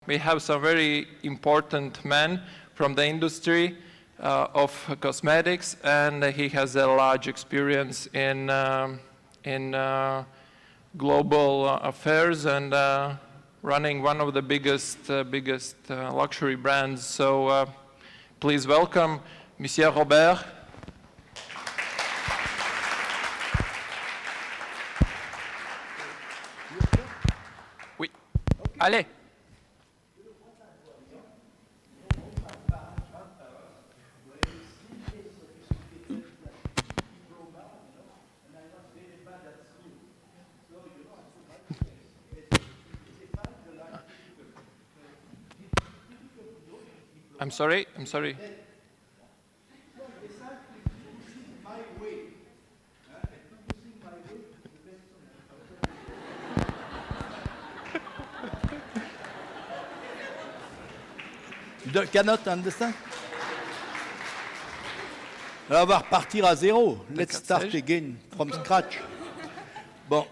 we have some very important men from the industry of cosmetics, and he has a large experience in global affairs and running one of the biggest luxury brands. So please welcome Monsieur Robert. Oui. Allez. I'm sorry. You cannot understand? On va repartir à zéro. Let's start again from scratch. Bon.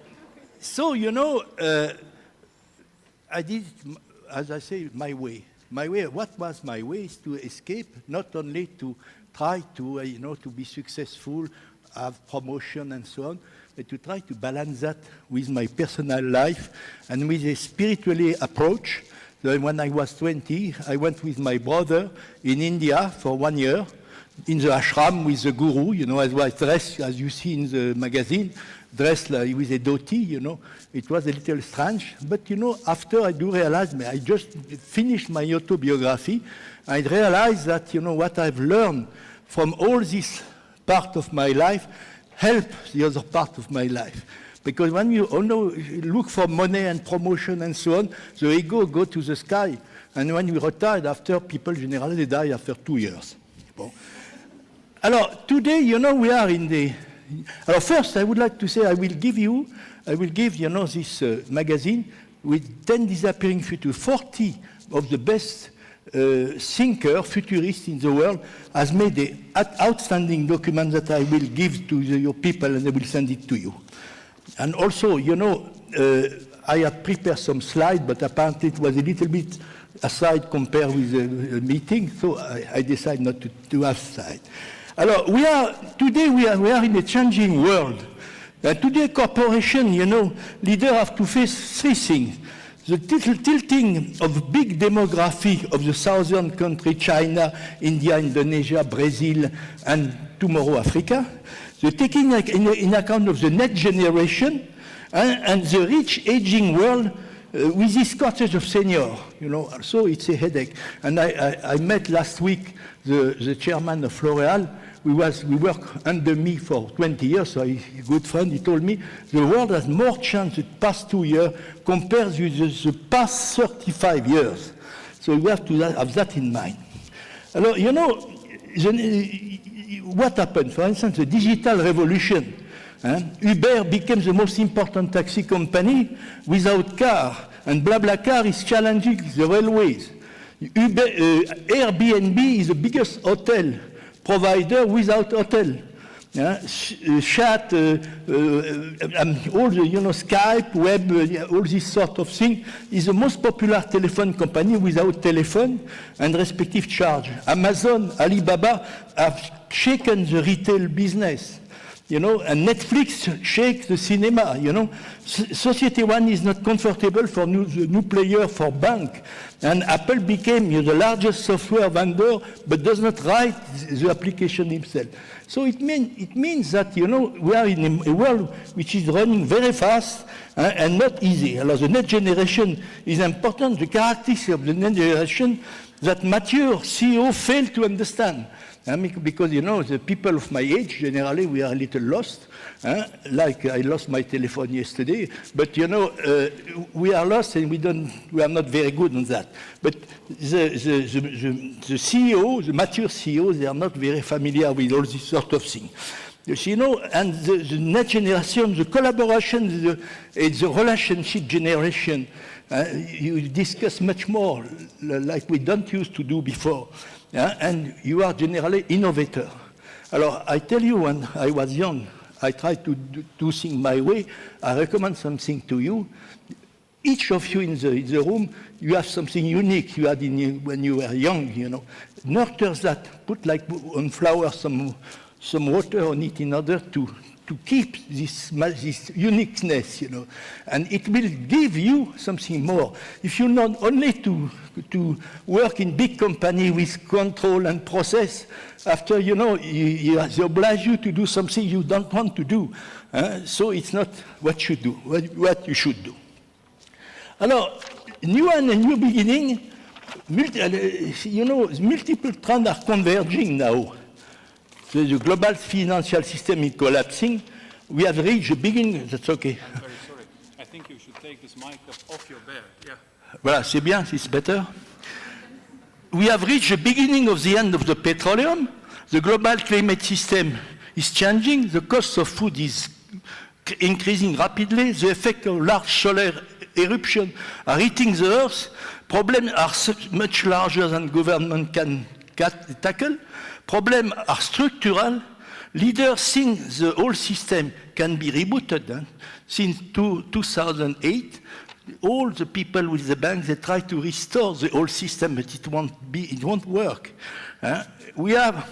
So, you know, I did, as I say, my way. My way, what was my way is to escape, not only to try to, to be successful, have promotion and so on, but to try to balance that with my personal life and with a spiritual approach. So when I was 20, I went with my brother in India for 1 year in the ashram with the guru, as was dressed, as you see in the magazine, dressed like with a dhoti, It was a little strange, but, after I do realize, I just finished my autobiography, I realized that, what I've learned from all this part of my life helped the other part of my life. Because when you look for money and promotion and so on, the ego goes to the sky. And when you retire, after people generally they die after 2 years. Bon. Alors, today, we are in the... first, I would like to say I will give, this magazine with 10 disappearing futures. 40 of the best thinker, futurists in the world, has made the outstanding document that I will give to your people and I will send it to you. And also, I had prepared some slides, but apparently it was a little bit aside compared with the meeting, so I decided not to have slides. Alors, today we are in a changing world. Today, corporation, leaders have to face 3 things. The tilting of big demography of the southern country, China, India, Indonesia, Brazil, and tomorrow Africa. The taking in account of the next generation and the rich aging world with this shortage of seniors, so it's a headache. And I met last week the chairman of L'Oréal. We worked under me for 20 years, so he's a good friend. He told me the world has more chance the past 2 years compared with the past 35 years. So we have to have that in mind. Alors, what happened? For instance, the digital revolution. Uber became the most important taxi company without car, and BlaBlaCar is challenging the railways. Airbnb is the biggest hotel provider without hotel. Chat, all the, Skype, web, all this sort of thing is the most popular telephone company without telephone and respective charge. Amazon, Alibaba have shaken the retail business. And Netflix shakes the cinema, Society One is not comfortable for new player for bank. And Apple became the largest software vendor, but does not write the application himself. So it means that, we are in a world which is running very fast and not easy. The next generation is important. The characteristics of the next generation that mature CEO fail to understand. Because, the people of my age, generally, we are a little lost. Like I lost my telephone yesterday. But, we are lost and we are not very good on that. But the CEO, the mature CEOs, they are not very familiar with all this sort of thing. And the next generation, the collaboration, the relationship generation, you discuss much more like we don't used to do before. And you are generally innovator. I tell you, when I was young, I tried to do things my way. I recommend something to you. each of you in the room, you have something unique you had when you were young, you know. Nurture that, put like on flour some water on it in order to keep this uniqueness, you know, and it will give you something more. If you not only to work in big company with control and process, after, you know, they oblige you to do something you don't want to do. So it's not what you do, what you should do. Alors, new and a new beginning, you know, multiple trends are converging now. So the global financial system is collapsing. We have reached the beginning. That's okay. I'm very sorry. I think you should take this mic off your bear. Yeah. Voilà, c'est bien, it's better. We have reached the beginning of the end of the petroleum. The global climate system is changing. The cost of food is increasing rapidly. The effect of large solar eruptions are hitting the Earth. Problems are much larger than government can tackle. Problems are structural. Leaders think the whole system can be rebooted. Since 2008, all the people with the banks, they try to restore the whole system, but it won't work. We are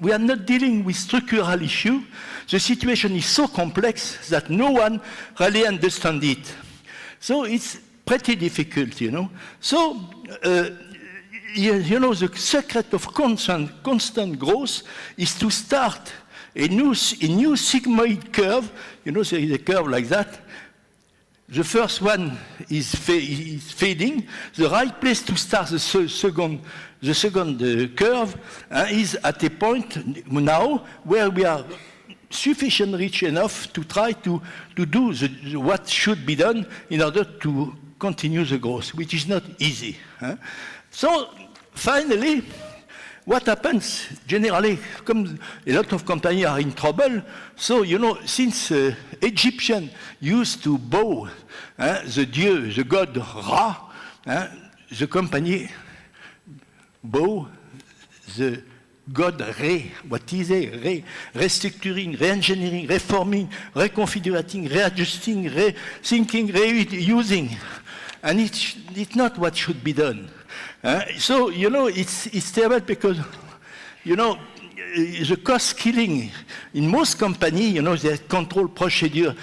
not dealing with structural issue. The situation is so complex that no one really understands it. So it's pretty difficult, you know. So, you know, the secret of constant growth is to start a new sigmoid curve. You know, there is a curve like that. The first one is fading. The right place to start the second curve is at a point now where we are sufficiently rich enough to try to do what should be done in order to continue the growth, which is not easy. So finally, what happens generally, come a lot of companies are in trouble, so, you know, since Egyptians used to bow the god Ra, the company bow the god Re. What is it? Re. Restructuring, re-engineering, reforming, reconfiguring, readjusting, rethinking, reusing. And it's not what should be done. So, you know, it's terrible because, you know, the cost killing in most companies, you know, they control procedure,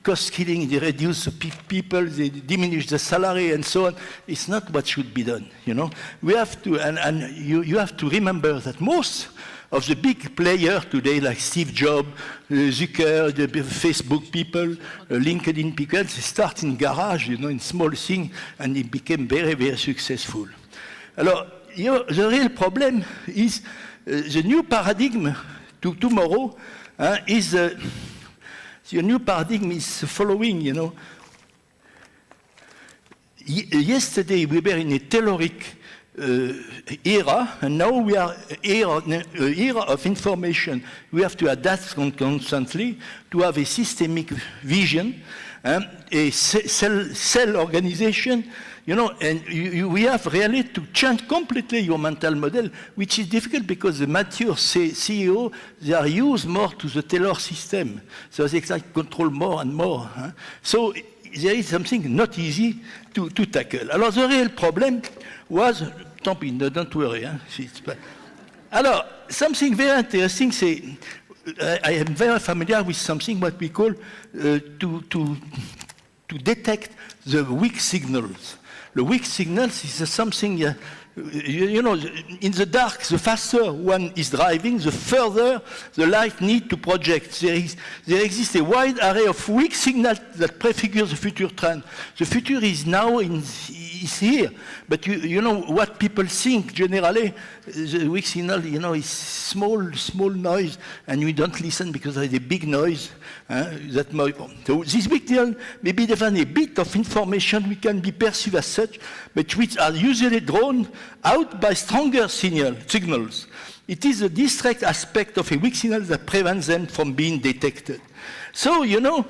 cost killing, they reduce the people, they diminish the salary and so on. It's not what should be done, you know. We have to, and you have to remember that most of the big players today, like Steve Jobs, Zucker, the Facebook people, LinkedIn people, they start in garage, you know, in small things, and they became very, very successful. Alors, you know, the real problem is the new paradigm to tomorrow is the new paradigm is following, you know. Yesterday we were in a Tayloric era, and now we are era of information. We have to adapt constantly to have a systemic vision, a cell organization, you know, and we have really to change completely your mental model, which is difficult because the mature CEO, they are used more to the Taylor system. So they can control more and more. So there is something not easy to tackle. Alors, the real problem was, tant pis, don't worry. Alors, something very interesting, say, I am very familiar with something what we call to detect the weak signals. The weak signals is something, you know, in the dark, the faster one is driving, the further the light need to project. There exists a wide array of weak signals that prefigure the future trend. The future is now is here, but you know what people think generally, the weak signal, you know, is small noise, and we don't listen because there is a big noise. So this weak signal may be definitely a bit of information we can be perceived as such, but which are usually drawn out by stronger signals. It is a distinct aspect of a weak signal that prevents them from being detected. So, you know,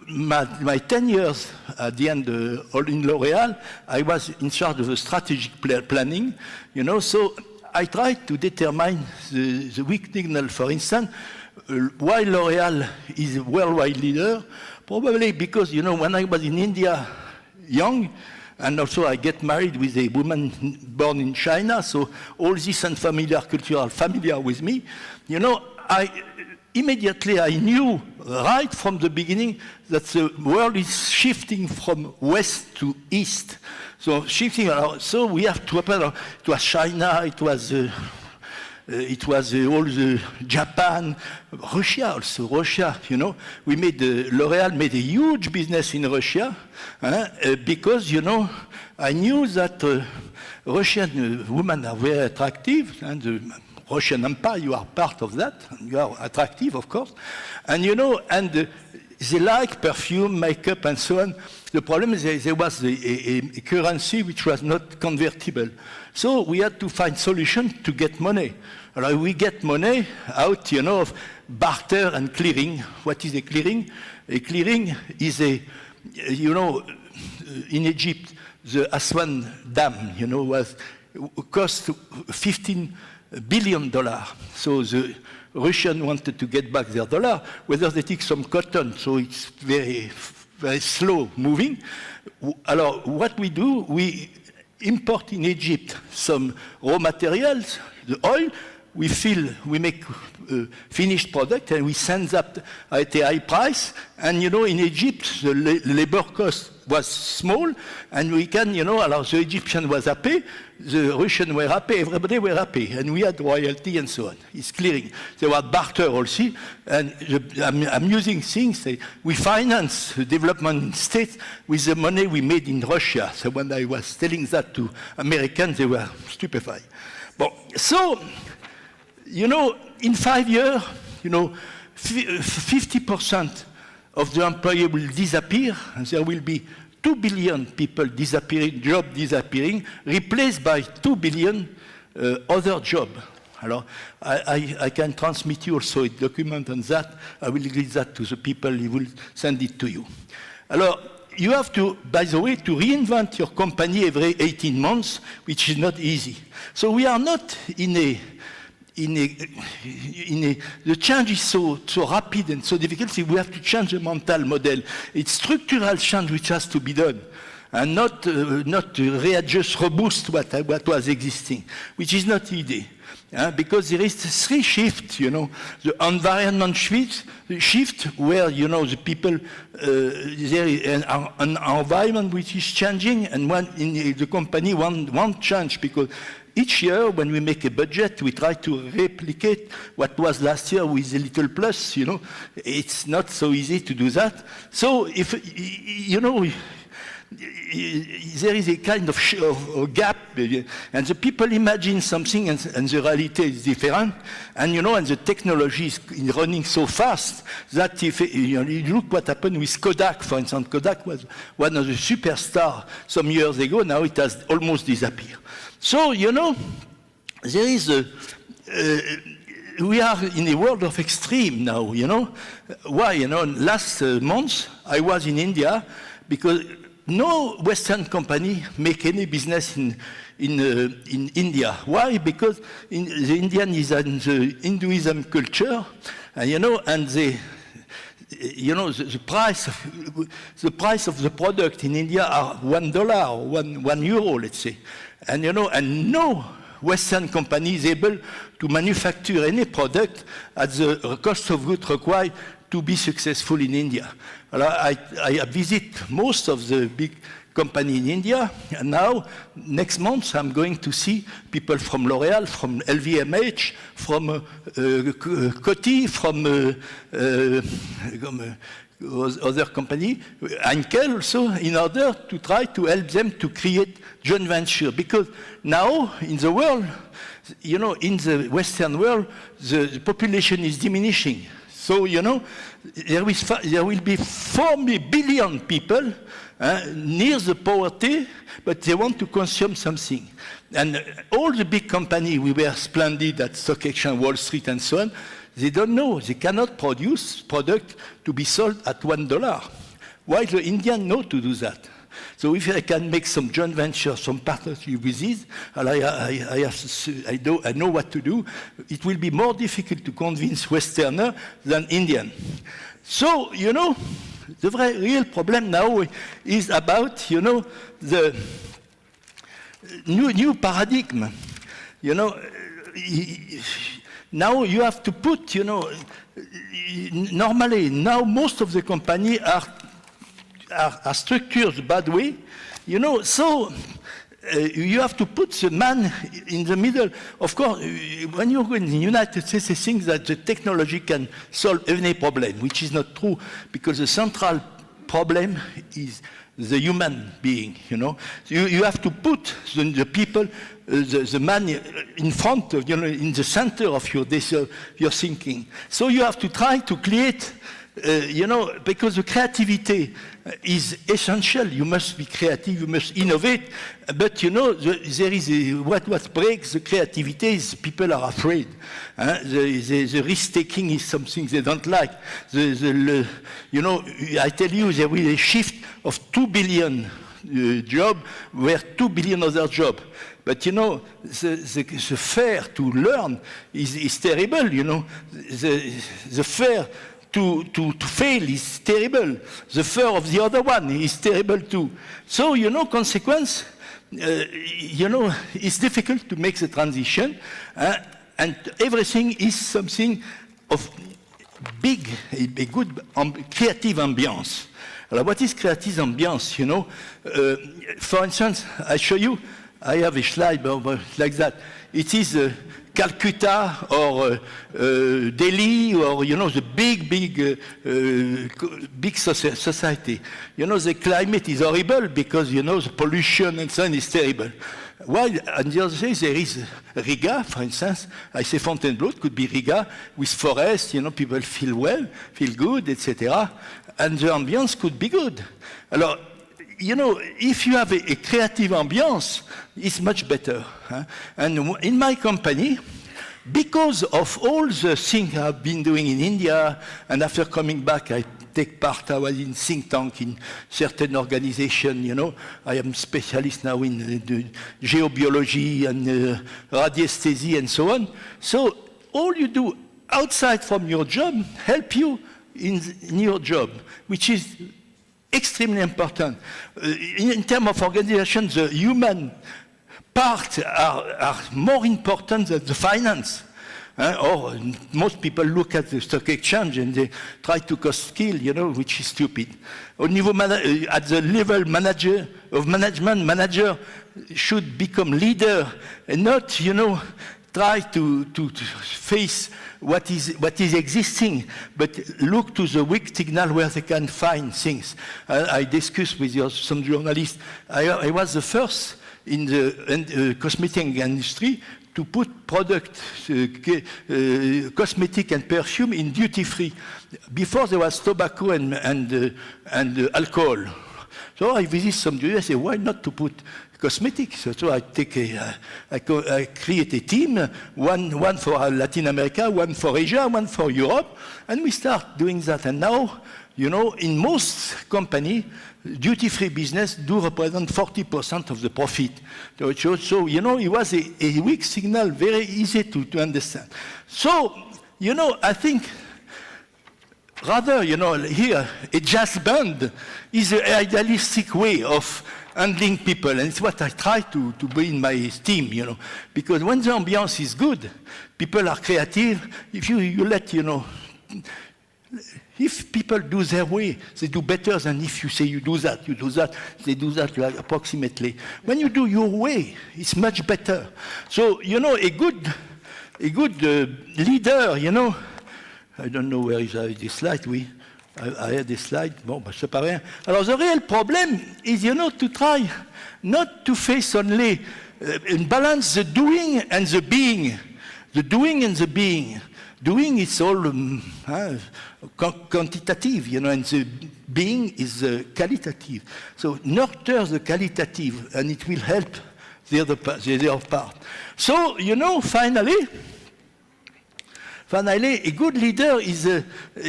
my 10 years at the end in L'Oréal, I was in charge of the strategic planning, you know, so I tried to determine the weak signal. For instance, while L'Oréal is a worldwide leader, Probably because, you know, when I was in India young, and also I get married with a woman born in China, so all this unfamiliar culture are familiar with me. You know, immediately I knew right from the beginning that the world is shifting from west to east. So shifting, so we have to open, it was China, it was all the Japan, Russia also, Russia, you know. We made, L'Oréal made a huge business in Russia because, you know, I knew that Russian women are very attractive, and the Russian Empire, you are part of that, and you are attractive, of course. And, you know, and they like perfume, makeup, and so on. The problem is there was a currency which was not convertible. So we had to find solution to get money. We get money out, you know, of barter and clearing. What is a clearing? A clearing is you know, in Egypt, the Aswan Dam, you know, cost $15 billion. So the Russians wanted to get back their dollar, whether they take some cotton, so it's very, very slow moving. Alors, what we do, we import in Egypt some raw materials, the oil, we make finished product, and we send that at a high price. And, you know, in Egypt, the labor cost was small, and we can, you know, the Egyptian was happy, the Russian were happy, everybody were happy, and we had royalty and so on. It's clearing. There was barter also, and I'm using things, we finance the development in states with the money we made in Russia. So when I was telling that to Americans, they were stupefied. But so, you know, in 5 years, you know, 50% of the employees will disappear, and there will be 2 billion people disappearing, jobs disappearing, replaced by 2 billion other jobs. I can transmit you also a document on that. I will read that to the people. He will send it to you. You have to, by the way, to reinvent your company every 18 months, which is not easy. So we are not the change is so rapid and so difficult, so we have to change the mental model. It's structural change which has to be done, and not to readjust, reboost what was existing, which is not easy. Because there is 3 shifts, you know, the environment shift where, you know, the people, there is an environment which is changing, and one in the company won't change, because each year when we make a budget, we try to replicate what was last year with a little plus, you know. It's not so easy to do that. So if, you know, there is a kind of gap, and the people imagine something, and the reality is different. And, you know, and the technology is running so fast that if you look what happened with Kodak, for instance. Kodak was one of the superstars some years ago. Now it has almost disappeared. So, you know, there is we are in a world of extreme now, you know. Why? You know, last month I was in India, because no Western company make any business in India. Why? Because the Indian is in the Hinduism culture, and, you know, and you know, the price of the product in India are $1 or €1, let's say. And, you know, and no Western company is able to manufacture any product at the cost of goods required to be successful in India. I visit most of the big companies in India, and now, next month, I'm going to see people from L'Oréal, from LVMH, from Coty, from other company, Henkel also, in order to try to help them to create joint venture. Because now, in the world, you know, in the Western world, the population is diminishing. So, you know, there will be 4 billion people near the poverty, but they want to consume something. And all the big companies, we were splendid at Stock Exchange, Wall Street, and so on, they don't know. They cannot produce product to be sold at $1. While the Indians know to do that. So if I can make some joint venture, some partnership with this, I know what to do. It will be more difficult to convince Westerner than Indian. So, you know, The real problem now is about, you know, the new paradigm. You know, now you have to put, you know, normally now most of the companies are structured bad way, you know, so you have to put the man in the middle. Of course, when you go in the United States, they think that the technology can solve any problem, which is not true, because the central problem is the human being, you know. You have to put the people, the man in front of, you know, in the center of your thinking. So you have to try to create, you know, because the creativity is essential. You must be creative, you must innovate. But, you know, there is what breaks the creativity is people are afraid. The risk-taking is something they don't like. You know, I tell you, there will be a shift of 2 billion jobs where 2 billion other jobs. But, you know, the fear to learn is terrible, you know. The fear to fail is terrible. The fear of the other one is terrible too. So, you know, consequence, you know, it's difficult to make the transition, and everything is something of big, a good creative ambience. What is creative ambience, you know? For instance, I show you, I have a slide like that. It is Calcutta or Delhi or, you know, the big society. You know, the climate is horrible because, you know, the pollution and so on is terrible. While on the other side, there is Riga, for instance. I say Fontainebleau, it could be Riga with forest, you know, people feel well, feel good, etc. And the ambience could be good. Alors, you know, if you have a creative ambience, it's much better. And in my company, because of all the things I've been doing in India, and after coming back, I take part, I was in think tank in certain organization, you know. I am specialist now in the geobiology and radiesthesia and so on. So all you do outside from your job help you in your job, which is extremely important. In terms of organization, the human parts are more important than the finance. Or most people look at the stock exchange and they try to cost kill, you know, which is stupid. At the level manager should become leader and not, you know, try to face what is existing, but look to the weak signal where they can find things. I discussed with some journalists. I was the first in the cosmetic industry to put product, cosmetic and perfume in duty-free. Before there was tobacco and alcohol. So I visit some duty, I say, why not to put cosmetics? So I create a team, one for Latin America, one for Asia, one for Europe, and we start doing that. And now, you know, in most companies, duty-free business do represent 40% of the profit. So, you know, it was a weak signal, very easy to understand. So, you know, I think rather, you know, here, a jazz band is an idealistic way of handling people, and it's what I try to be in my team, you know, because when the ambiance is good, people are creative. If you let, you know, if people do their way, they do better than if you say you do that, they do that like approximately. When you do your way, it's much better. So, you know, a good leader, you know, I don't know where is this slide, I had this slide, bon, c'est pas rien. Alors, the real problem is, you know, to try not to face only and balance the doing and the being. The doing and the being. Doing is all quantitative, you know, and the being is qualitative. So nurture the qualitative, and it will help the other part. So, you know, finally, a good leader is a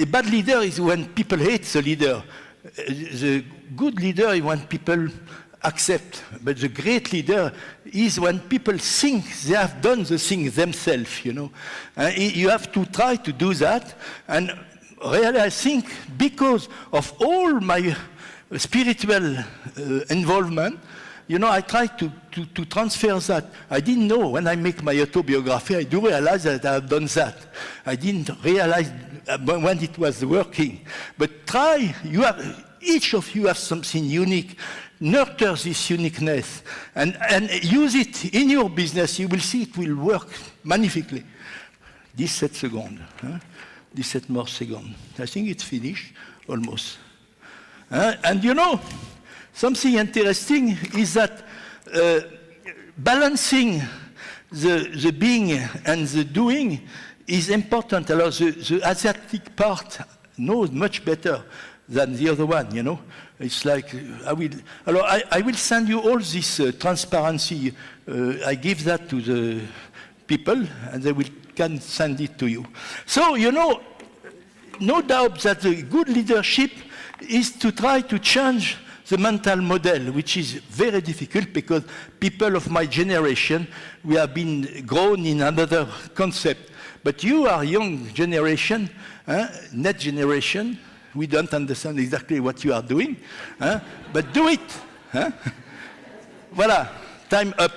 bad leader is when people hate the leader. The good leader is when people accept. But the great leader is when people think they have done the thing themselves, you know. You have to try to do that. And really, I think because of all my spiritual involvement, you know, I try to transfer that. I didn't know when I make my autobiography, I do realize that I've done that. I didn't realize when it was working. But try, each of you have something unique. Nurture this uniqueness and use it in your business. You will see it will work magnifically. 17 secondes. 17 more seconds. I think it's finished, almost. And you know, something interesting is that balancing the being and the doing is important. The Asiatic part knows much better than the other one, you know. It's like, I will send you all this transparency. I give that to the people, and they can send it to you. So, you know, no doubt that the good leadership is to try to change the mental model, which is very difficult because people of my generation, we have been grown in another concept. But you are young generation, net generation. We don't understand exactly what you are doing, but do it. Voilà, time up.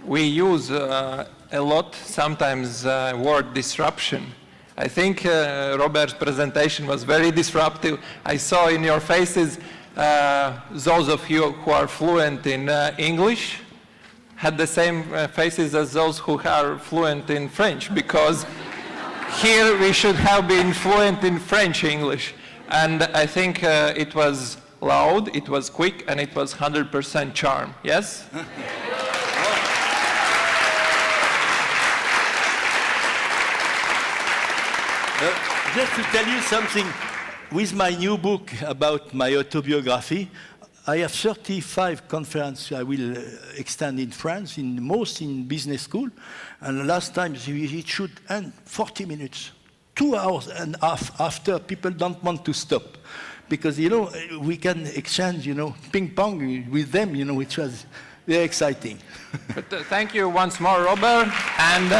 We use a lot, sometimes, word disruption. I think Robert's presentation was very disruptive. I saw in your faces, those of you who are fluent in English had the same faces as those who are fluent in French, because here we should have been fluent in French English. And I think it was loud, it was quick, and it was 100% charm. Yes? Just to tell you something, with my new book about my autobiography, I have 35 conferences I will extend in France, most in business school, and last time it should end 40 minutes, 2 hours and a half after. People don't want to stop. Because, you know, we can exchange, you know, ping pong with them, you know, which was very exciting. But, thank you once more, Robert. And